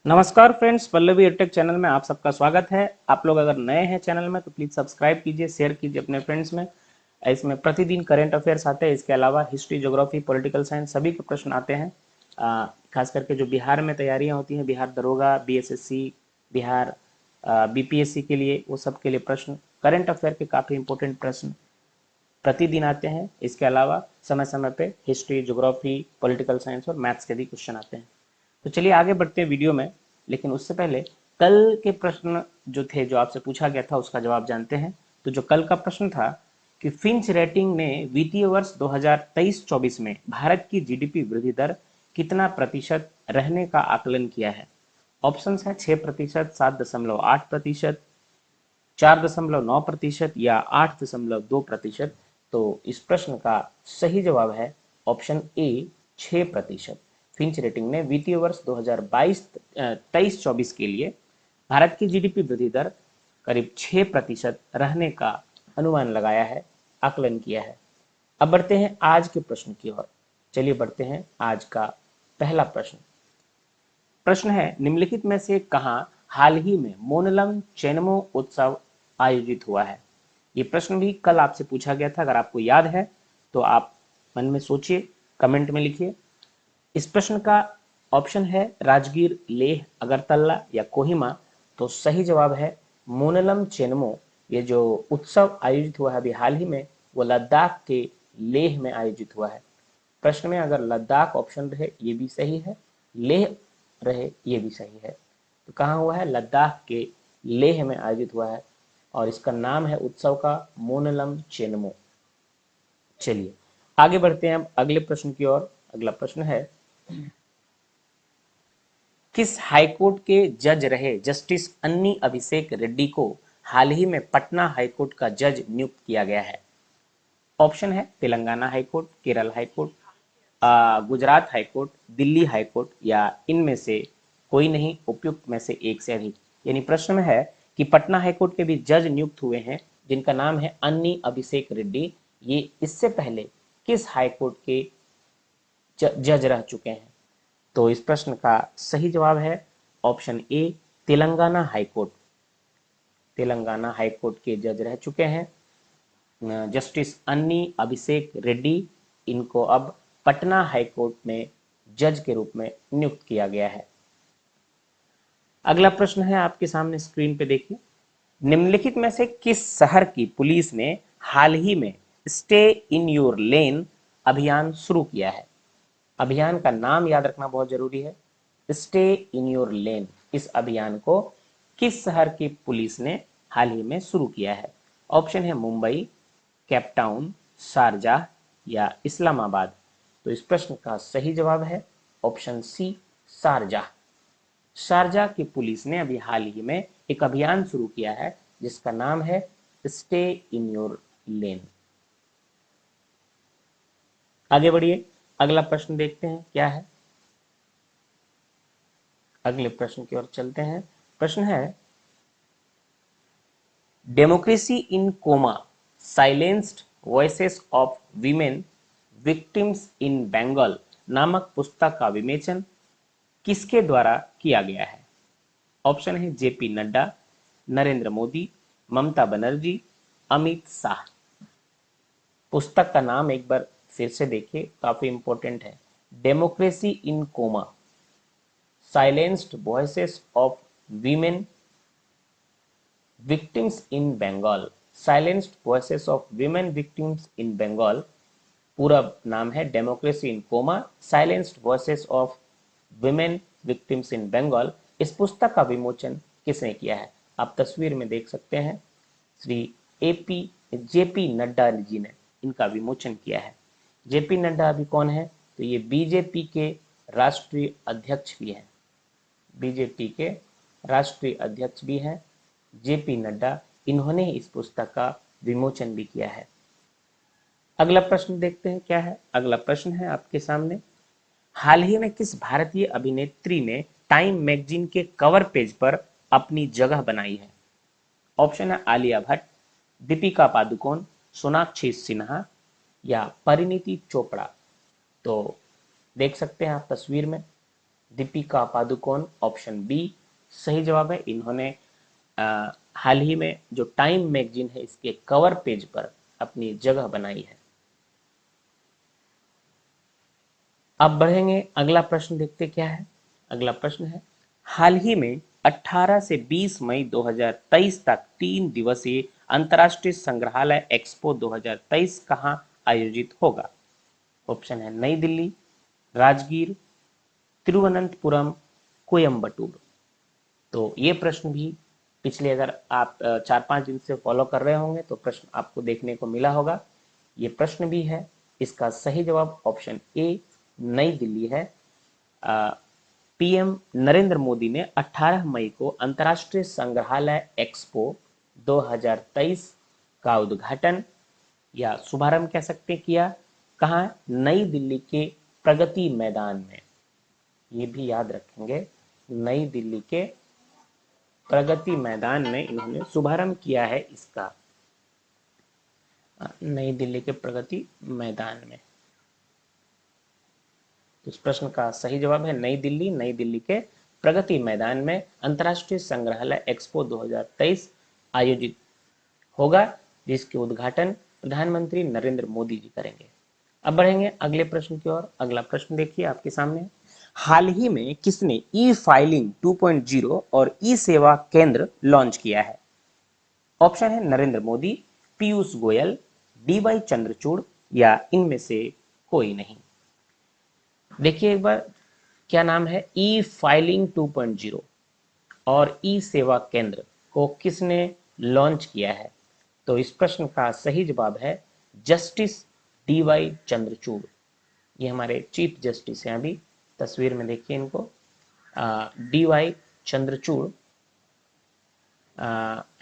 नमस्कार friends, Pallavi edtech channel में आप सबका स्वागत है। आप लोग अगर नए हैं चैनल में तो प्लीज़ सब्सक्राइब कीजिए, शेयर कीजिए अपने फ्रेंड्स में। इसमें प्रतिदिन करंट अफेयर्स आते हैं। इसके अलावा हिस्ट्री, ज्योग्राफी, पॉलिटिकल साइंस सभी के प्रश्न आते हैं। खास करके जो बिहार में तैयारियां होती हैं, बिहार दरोगा, बीएसएससी, बिहार बीपीएससी के लिए, वो सब के लिए प्रश्न, करंट अफेयर के काफ़ी इंपॉर्टेंट प्रश्न प्रतिदिन आते हैं। इसके अलावा समय समय पे हिस्ट्री, ज्योग्राफी, पॉलिटिकल साइंस और मैथ्स के भी क्वेश्चन आते हैं। तो चलिए आगे बढ़ते हैं वीडियो में, लेकिन उससे पहले कल के प्रश्न जो थे, जो आपसे पूछा गया था, उसका जवाब जानते हैं। तो जो कल का प्रश्न था कि फिंच रेटिंग ने वित्तीय वर्ष 2023-24 में भारत की जीडीपी वृद्धि दर कितना प्रतिशत रहने का आकलन किया है। ऑप्शंस है 6%, 7.8%, 4.9% या 8.2%। तो इस प्रश्न का सही जवाब है ऑप्शन ए, 6%। फिंच रेटिंग ने वित्तीय वर्ष 2022-23-24 के लिए भारत की जीडीपी वृद्धि दर करीब 6% रहने का अनुमान लगाया है, आकलन किया है। अब बढ़ते हैं आज के प्रश्न की ओर। चलिए बढ़ते हैं आज का पहला प्रश्न। प्रश्न है, निम्नलिखित में से कहां हाल ही में मोनलम चेनमो उत्सव आयोजित हुआ है। ये प्रश्न भी कल आपसे पूछा गया था। अगर आपको याद है तो आप मन में सोचिए, कमेंट में लिखिए। इस प्रश्न का ऑप्शन है राजगीर, लेह, अगरतला या कोहिमा। तो सही जवाब है मोनलम चेनमो। ये जो उत्सव आयोजित हुआ है अभी हाल ही में, वो लद्दाख के लेह में आयोजित हुआ है। प्रश्न में अगर लद्दाख ऑप्शन रहे ये भी सही है, लेह रहे ये भी सही है। तो कहाँ हुआ है? लद्दाख के लेह में आयोजित हुआ है और इसका नाम है उत्सव का मोनलम चेनमो। चलिए आगे बढ़ते हैं अब अगले प्रश्न की ओर। अगला प्रश्न है, किस हाईकोर्ट के जज रहे जस्टिस अन्नी अभिषेक रेड्डी को हाल ही में पटना हाईकोर्ट का जज नियुक्त किया गया है। ऑप्शन है Telangana high court, Kerala high court, Gujarat high court, Delhi high court या इनमें से कोई नहीं, उपयुक्त में से एक से अधिक। यानी प्रश्न में है कि पटना हाईकोर्ट के भी जज नियुक्त हुए हैं जिनका नाम है अन्नी अभिषेक रेड्डी। ये इससे पहले किस हाईकोर्ट के जज रह चुके हैं। तो इस प्रश्न का सही जवाब है option A, Telangana high court. Telangana high court के जज रह चुके हैं जस्टिस अन्नी अभिषेक रेड्डी। इनको अब पटना हाईकोर्ट में जज के रूप में नियुक्त किया गया है। अगला प्रश्न है आपके सामने स्क्रीन पे, देखिए। निम्नलिखित में से किस शहर की पुलिस ने हाल ही में स्टे इन योर लेन अभियान शुरू किया है। अभियान का नाम याद रखना बहुत जरूरी है। स्टे इन योर लेन, इस अभियान को किस शहर की पुलिस ने हाल ही में शुरू किया है। ऑप्शन है मुंबई, केपटाउन, शारजाह या इस्लामाबाद। तो इस प्रश्न का सही जवाब है ऑप्शन सी, शारजाह। शारजाह की पुलिस ने अभी हाल ही में एक अभियान शुरू किया है जिसका नाम है स्टे इन योर लेन। आगे बढ़िए, अगला प्रश्न देखते हैं क्या है। अगले प्रश्न की ओर चलते हैं। प्रश्न है, democracy in coma, silenced voices of women victims in Bengal नामक पुस्तक का विमोचन किसके द्वारा किया गया है। ऑप्शन है जेपी नड्डा, नरेंद्र मोदी, ममता बनर्जी, अमित शाह। पुस्तक का नाम एक बार फिर से देखिए, काफी इंपॉर्टेंट है। Democracy in coma, silenced voices of women victims in Bengal. Silenced voices of women victims in Bengal पूरा नाम है democracy in coma, silenced voices of women victims in Bengal. इस पुस्तक का विमोचन किसने किया है? आप तस्वीर में देख सकते हैं, श्री एपी जेपी नड्डा जी ने इनका विमोचन किया है। जेपी नड्डा अभी कौन है? तो ये बीजेपी के राष्ट्रीय अध्यक्ष भी हैं। बीजेपी के राष्ट्रीय अध्यक्ष भी हैं जेपी नड्डा। इन्होंने इस पुस्तक का विमोचन भी किया है। अगला प्रश्न देखते हैं क्या है। अगला प्रश्न है आपके सामने, हाल ही में किस भारतीय अभिनेत्री ने टाइम मैगजीन के कवर पेज पर अपनी जगह बनाई है। ऑप्शन है आलिया भट्ट, दीपिका पादुकोण, सोनाक्षी सिन्हा या परिणीति चोपड़ा। तो देख सकते हैं आप तस्वीर में, दीपिका पादुकोण, ऑप्शन बी सही जवाब है। इन्होंने हाल ही में जो टाइम मैगजीन है इसके कवर पेज पर अपनी जगह बनाई है। अब बढ़ेंगे, अगला प्रश्न देखते क्या है। अगला प्रश्न है, हाल ही में 18 से 20 मई 2023 तक 3 दिवसीय अंतर्राष्ट्रीय संग्रहालय एक्सपो 2023 कहां आयोजित होगा? ऑप्शन है नई दिल्ली, राजगीर, तिरुवनंतपुरम, कोयम्बटूर। तो ये प्रश्न भी पिछले, अगर आप 4-5 दिन से फॉलो कर रहे होंगे तो प्रश्न आपको देखने को मिला होगा। ये प्रश्न भी है। इसका सही जवाब ऑप्शन ए नई दिल्ली है। पीएम नरेंद्र मोदी ने 18 मई को अंतर्राष्ट्रीय संग्रहालय एक्सपो 2023 का उद्घाटन या शुभारंभ कह सकते किया। कहाँ? नई दिल्ली के प्रगति मैदान में। ये भी याद रखेंगे, नई दिल्ली के प्रगति मैदान में इन्होंने शुभारंभ किया है इसका। नई दिल्ली के प्रगति मैदान में। इस प्रश्न का सही जवाब है नई दिल्ली। नई दिल्ली के प्रगति मैदान में अंतर्राष्ट्रीय संग्रहालय एक्सपो 2023 आयोजित होगा, जिसके उद्घाटन प्रधानमंत्री नरेंद्र मोदी जी करेंगे। अब बढ़ेंगे अगले प्रश्न की ओर। अगला प्रश्न देखिए आपके सामने, हाल ही में किसने ई फाइलिंग 2.0 और ई सेवा केंद्र लॉन्च किया है? ऑप्शन है नरेंद्र मोदी, पीयूष गोयल, डीवाई चंद्रचूड़ या इनमें से कोई नहीं। देखिए एक बार, क्या नाम है? ई फाइलिंग 2.0 और ई सेवा केंद्र को किसने लॉन्च किया है? तो इस प्रश्न का सही जवाब है जस्टिस डीवाई चंद्रचूड़। ये हमारे चीफ जस्टिस हैं, अभी तस्वीर में देखिए इनको। डीवाई चंद्रचूड़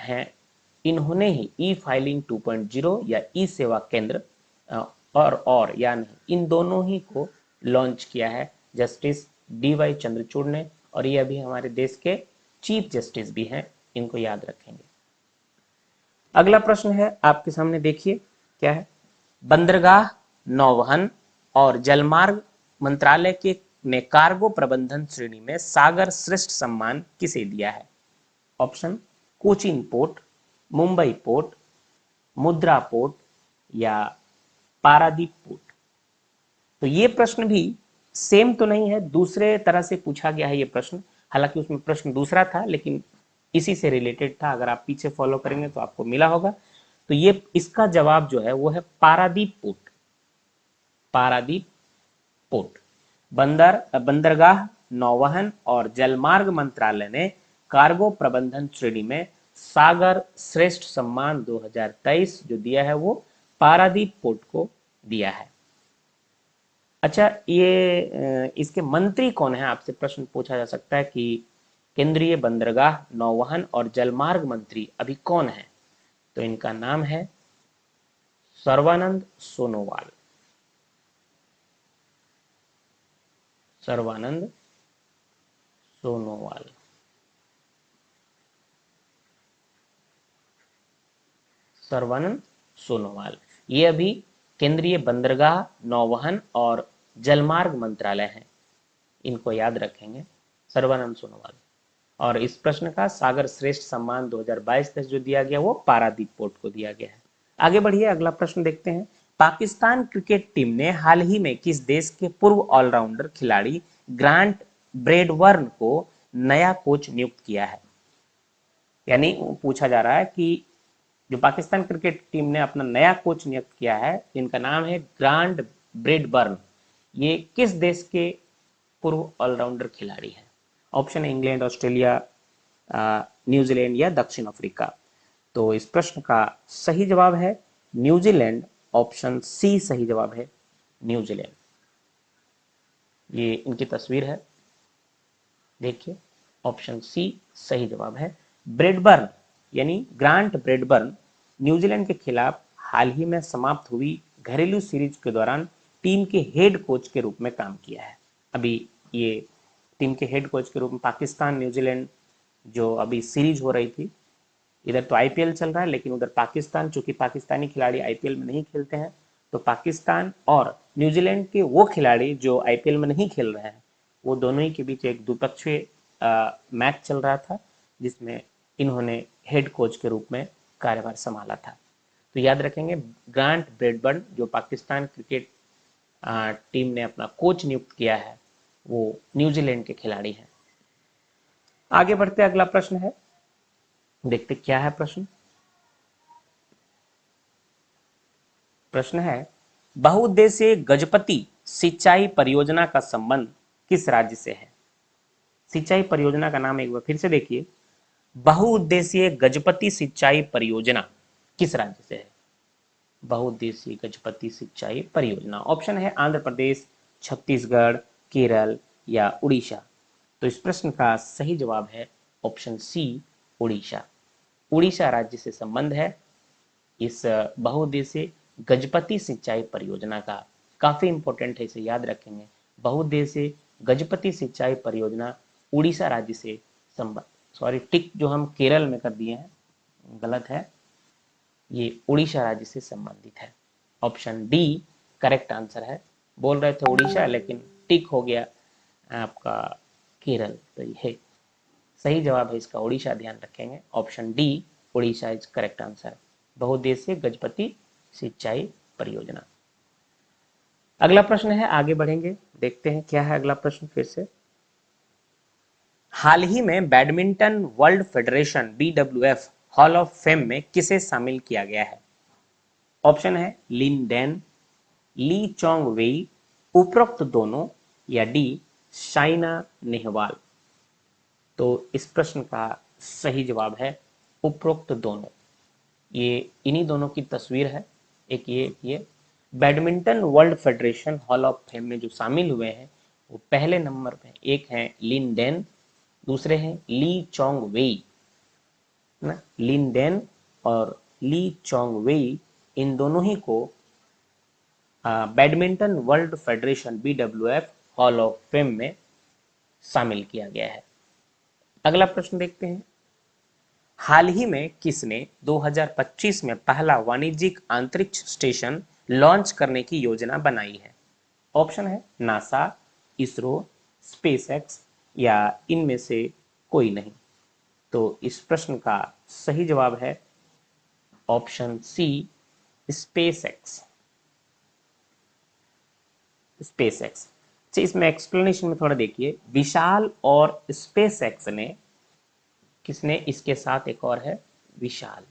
हैं। इन्होंने ही ई फाइलिंग 2.0 या ई सेवा केंद्र और या नहीं, इन दोनों ही को लॉन्च किया है जस्टिस डीवाई चंद्रचूड़ ने। और ये अभी हमारे देश के चीफ जस्टिस भी हैं, इनको याद रखेंगे। अगला प्रश्न है आपके सामने, देखिए क्या है। बंदरगाह, नौवहन और जलमार्ग मंत्रालय के ने कार्गो प्रबंधन श्रेणी में सागर श्रेष्ठ सम्मान किसे दिया है? Option Cochin port, Mumbai port, मुद्रा पोर्ट या पारादीप पोर्ट। तो ये प्रश्न भी सेम तो नहीं है, दूसरे तरह से पूछा गया है ये प्रश्न। हालांकि उसमें प्रश्न दूसरा था लेकिन इसी से रिलेटेड था। अगर आप पीछे फॉलो करेंगे तो आपको मिला होगा। तो ये इसका जवाब जो है वो है पारादीप पोर्ट। पारादीप पोर्ट। बंदरगाह, नौवहन और जलमार्ग मंत्रालय ने कार्गो प्रबंधन श्रेणी में सागर श्रेष्ठ सम्मान 2023 जो दिया है वो पारादीप पोर्ट को दिया है। अच्छा, ये इसके मंत्री कौन है? आपसे प्रश्न पूछा जा सकता है कि केंद्रीय बंदरगाह, नौवहन और जलमार्ग मंत्री अभी कौन है? तो इनका नाम है सर्बानंद सोनोवाल। सर्बानंद सोनोवाल। सर्बानंद सोनोवाल ये अभी केंद्रीय बंदरगाह, नौवहन और जलमार्ग मंत्रालय है, इनको याद रखेंगे, सर्बानंद सोनोवाल। और इस प्रश्न का सागर श्रेष्ठ सम्मान 2022 जो दिया गया वो पारादीप पोर्ट को दिया गया है। आगे बढ़िए, अगला प्रश्न देखते हैं। पाकिस्तान क्रिकेट टीम ने हाल ही में किस देश के पूर्व ऑलराउंडर खिलाड़ी ग्रांट ब्रेडबर्न को नया कोच नियुक्त किया है? यानी पूछा जा रहा है कि जो पाकिस्तान क्रिकेट टीम ने अपना नया कोच नियुक्त किया है, इनका नाम है ग्रांट ब्रेडबर्न। ये किस देश के पूर्व ऑलराउंडर खिलाड़ी है? ऑप्शन है इंग्लैंड, ऑस्ट्रेलिया, न्यूजीलैंड या दक्षिण अफ्रीका। तो इस प्रश्न का सही जवाब है न्यूजीलैंड। ऑप्शन सी सही जवाब है, न्यूजीलैंड। ये इनकी तस्वीर है, देखिए, ऑप्शन सी सही जवाब है। ब्रेडबर्न यानी ग्रांट ब्रेडबर्न न्यूजीलैंड के खिलाफ हाल ही में समाप्त हुई घरेलू सीरीज के दौरान टीम के हेड कोच के रूप में काम किया है। अभी ये टीम के हेड कोच के रूप में पाकिस्तान न्यूजीलैंड जो अभी सीरीज हो रही थी, इधर तो आईपीएल चल रहा है लेकिन उधर पाकिस्तान, चूंकि पाकिस्तानी खिलाड़ी आईपीएल में नहीं खेलते हैं, तो पाकिस्तान और न्यूजीलैंड के वो खिलाड़ी जो आईपीएल में नहीं खेल रहे हैं वो दोनों ही के बीच एक द्विपक्षीय मैच चल रहा था, जिसमें इन्होंने हेड कोच के रूप में कार्यभार संभाला था। तो याद रखेंगे, ग्रांट ब्रैडबर्न जो पाकिस्तान क्रिकेट टीम ने अपना कोच नियुक्त किया है, वो न्यूजीलैंड के खिलाड़ी हैं। आगे बढ़ते अगला प्रश्न है, देखते क्या है प्रश्न। प्रश्न है, बहुउद्देशीय गजपति सिंचाई परियोजना का संबंध किस राज्य से है? सिंचाई परियोजना का नाम एक बार फिर से देखिए, बहुउद्देशीय गजपति सिंचाई परियोजना किस राज्य से है? बहुउद्देशीय गजपति सिंचाई परियोजना, ऑप्शन है आंध्र प्रदेश, छत्तीसगढ़, केरल या उड़ीसा। तो इस प्रश्न का सही जवाब है ऑप्शन सी, उड़ीसा। उड़ीसा राज्य से संबंध है इस बहुउद्देशीय गजपति सिंचाई परियोजना का। काफी इंपॉर्टेंट है, इसे याद रखेंगे। बहुउद्देशीय गजपति सिंचाई परियोजना उड़ीसा राज्य से संबंध, सॉरी टिक जो हम केरल में कर दिए हैं गलत है, ये उड़ीसा राज्य से संबंधित है। ऑप्शन डी करेक्ट आंसर है। बोल रहे थे उड़ीसा, लेकिन टिक हो गया आपका केरल, तो ये सही जवाब है इसका उड़ीसा, ध्यान रखेंगे। Option D Orissa is correct answer, बहुउद्देशीय गजपति सिंचाई परियोजना। अगला प्रश्न है, आगे बढ़ेंगे, देखते हैं क्या है अगला प्रश्न फिर से। हाल ही में badminton world federation BWF hall of fame में किसे शामिल किया गया है? ऑप्शन है लिन डैन, ली चोंग वेई, उपरोक्त दोनों या डी साइना नेहवाल। तो इस प्रश्न का सही जवाब है उपरोक्त दोनों। ये इन्हीं दोनों की तस्वीर है, एक ये badminton world federation hall of fame में जो शामिल हुए हैं वो पहले नंबर पे एक हैं लिन डैन, दूसरे हैं ली चोंग वेई ना। लिन डैन और ली चोंग वेई, इन दोनों ही को badminton world federation BWF hall of fame में शामिल किया गया है। अगला प्रश्न देखते हैं, हाल ही में किसने 2025 में पहला वाणिज्यिक अंतरिक्ष स्टेशन लॉन्च करने की योजना बनाई है? ऑप्शन है नासा, इसरो, स्पेसएक्स या इनमें से कोई नहीं। तो इस प्रश्न का सही जवाब है ऑप्शन सी, स्पेसएक्स। स्पेसएक्स। इसमें एक्सप्लेनेशन में थोड़ा देखिए, विशाल और स्पेसएक्स ने, किसने इसके साथ, एक और है विशाल,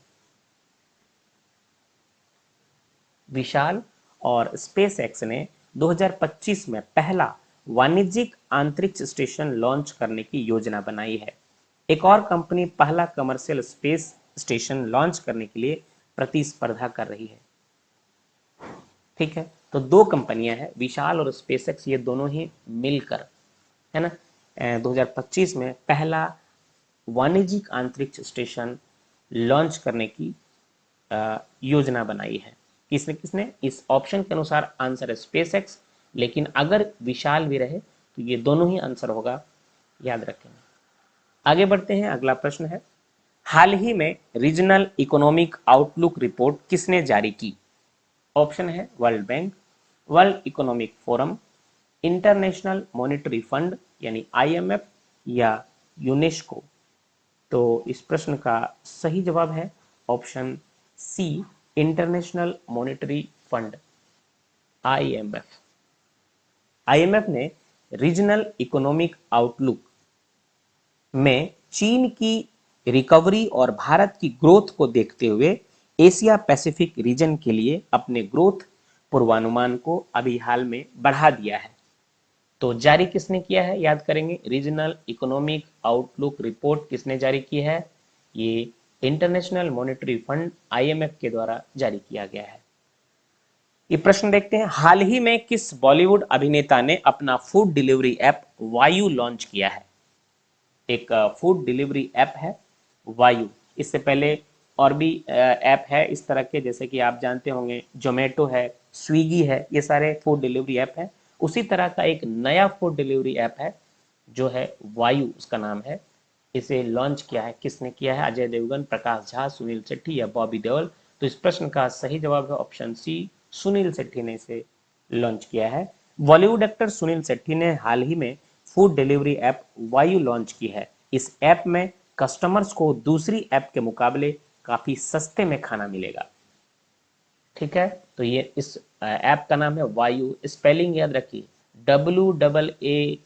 विशाल और स्पेसएक्स ने 2025 में पहला वाणिज्यिक अंतरिक्ष स्टेशन लॉन्च करने की योजना बनाई है। एक और कंपनी पहला कमर्शियल स्पेस स्टेशन लॉन्च करने के लिए प्रतिस्पर्धा कर रही है। ठीक है, तो दो कंपनियां हैं विशाल और स्पेसएक्स, ये दोनों ही मिलकर, है ना, 2025 में पहला वाणिज्यिक अंतरिक्ष स्टेशन लॉन्च करने की योजना बनाई है। किसने किसने? इस ऑप्शन के अनुसार आंसर है स्पेसएक्स, लेकिन अगर विशाल भी रहे तो ये दोनों ही आंसर होगा, याद रखेंगे। आगे बढ़ते हैं, अगला प्रश्न है, हाल ही में रीजनल इकोनॉमिक आउटलुक रिपोर्ट किसने जारी की? ऑप्शन है world bank, world economic forum, international monetary fund यानी IMF या यूनेस्को। तो इस प्रश्न का सही जवाब है option C, international monetary fund, IMF। IMF ने रीजनल इकोनॉमिक आउटलुक में चीन की रिकवरी और भारत की ग्रोथ को देखते हुए एशिया पैसिफिक रीजन के लिए अपने ग्रोथ पूर्वानुमान को अभी हाल में बढ़ा दिया है। तो जारी किसने किया है, याद करेंगे, रीजनल इकोनॉमिक आउटलुक रिपोर्ट किसने जारी की है? ये इंटरनेशनल मॉनेटरी फंड IMF के द्वारा जारी किया गया है। ये प्रश्न देखते हैं, हाल ही में किस बॉलीवुड अभिनेता ने अपना फूड डिलीवरी ऐप वायु लॉन्च किया है? एक फूड डिलीवरी ऐप है वायु। इससे पहले और भी ऐप है इस तरह के, जैसे कि आप जानते होंगे जोमेटो है, स्विगी है, ये सारे फूड डिलीवरी ऐप है। उसी तरह का एक नया फूड डिलीवरी ऐप है जो है वायु, उसका नाम है। इसे लॉन्च किया है, किसने किया है? अजय देवगन, प्रकाश झा, सुनील शेट्टी या बॉबी देओल। तो इस प्रश्न का सही जवाब है ऑप्शन सी, सुनील शेट्टी ने इसे लॉन्च किया है। बॉलीवुड एक्टर सुनील शेट्टी ने हाल ही में फूड डिलीवरी ऐप वायु लॉन्च की है। इस ऐप में कस्टमर्स को दूसरी ऐप के मुकाबले काफी सस्ते में खाना मिलेगा। ठीक है, तो ये इस ऐप का नाम है वायु। स्पेलिंग याद रखिए, WAAYU,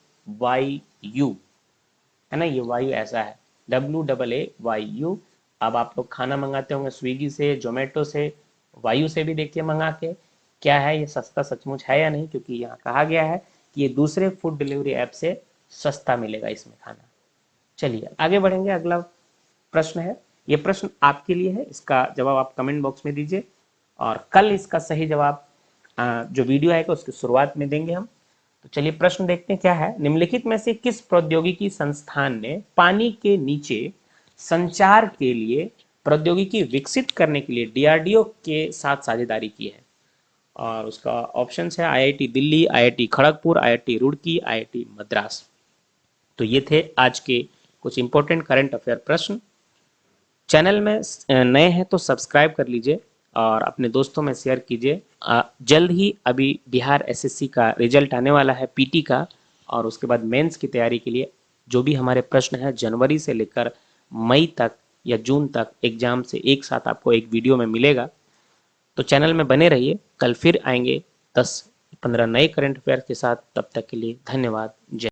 है ना, ये वायु ऐसा है, WAAYU। अब आप लोग खाना मंगाते होंगे स्विगी से, जोमेटो से, वायु से भी देखिए मंगा के, क्या है ये सस्ता सचमुच है या नहीं, क्योंकि यहाँ कहा गया है कि ये दूसरे फूड डिलीवरी ऐप से सस्ता मिलेगा इसमें खाना। चलिए आगे बढ़ेंगे, अगला प्रश्न है, ये प्रश्न आपके लिए है, इसका जवाब आप कमेंट बॉक्स में दीजिए और कल इसका सही जवाब जो वीडियो आएगा उसकी शुरुआत में देंगे हम। तो चलिए प्रश्न देखते हैं क्या है। निम्नलिखित में से किस प्रौद्योगिकी संस्थान ने पानी के नीचे संचार के लिए प्रौद्योगिकी विकसित करने के लिए डीआरडीओ के साथ साझेदारी की है? और उसका ऑप्शन है IIT Delhi, IIT Kharagpur, IIT Roorkee, IIT Madras. तो ये थे आज के कुछ इंपॉर्टेंट करंट अफेयर प्रश्न। चैनल में नए हैं तो सब्सक्राइब कर लीजिए और अपने दोस्तों में शेयर कीजिए। जल्द ही अभी बिहार एसएससी का रिजल्ट आने वाला है पीटी का, और उसके बाद मेंस की तैयारी के लिए जो भी हमारे प्रश्न हैं जनवरी से लेकर मई तक या जून तक एग्जाम से एक साथ आपको एक वीडियो में मिलेगा। तो चैनल में बने रहिए, कल फिर आएंगे 10-15 नए करंट अफेयर के साथ। तब तक के लिए धन्यवाद। जय